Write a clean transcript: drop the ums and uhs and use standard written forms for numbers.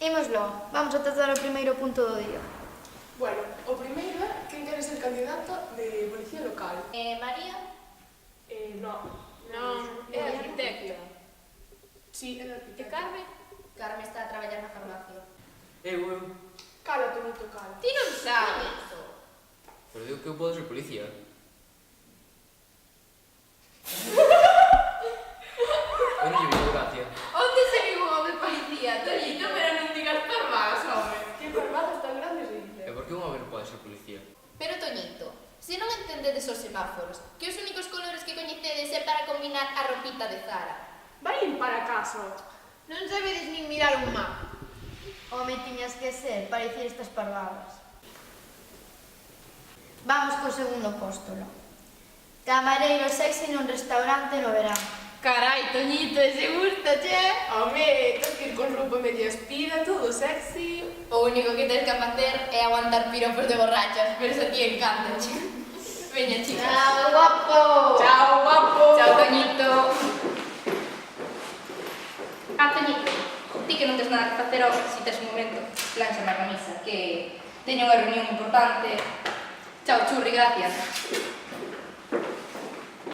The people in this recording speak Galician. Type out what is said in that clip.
Ímoslo, vamos a tratar o primeiro punto do día. Bueno, o primeiro é quen quere ser candidato de policía local. María? No. Non, é arquitecta. Sí, é de E arquitecto. Carmen? Carmen está a traballar na farmacia. Eu. Cala, Tonito, cala. Ti non sabes. Pero digo que eu podo ser policía. Eu non lle vi gracia. Onde se viu un home policía? Tonito, pero non digas parvadas, home. Que parvadas tan grandes E dice. por que un home non pode ser policía? Pero Toñito, se non entendedes os semáforos, que os únicos colores que coñecedes é para combinar a ropita de Zara. Vai limpar a casa. Non sabedes nin mirar un mapa. Home, tiñas que ser para dicir estas parvadas. Vamos co segundo póstolo. Camareiro sexy nun restaurante no verán. Carai, Toñito, ese gusta, che? Home, tens que ir con roupa media espida, todo sexy. O único que tens que facer é aguantar piropos de borrachas, pero eso a ti encanta, che. Veña, chicas. Chao, guapo. Chao, guapo. Chao, Toñito. Toñito, ti que non tes nada que facer hoxe, si tes un momento, planxa na camisa, que teño unha reunión importante. Chao, churri, gracias.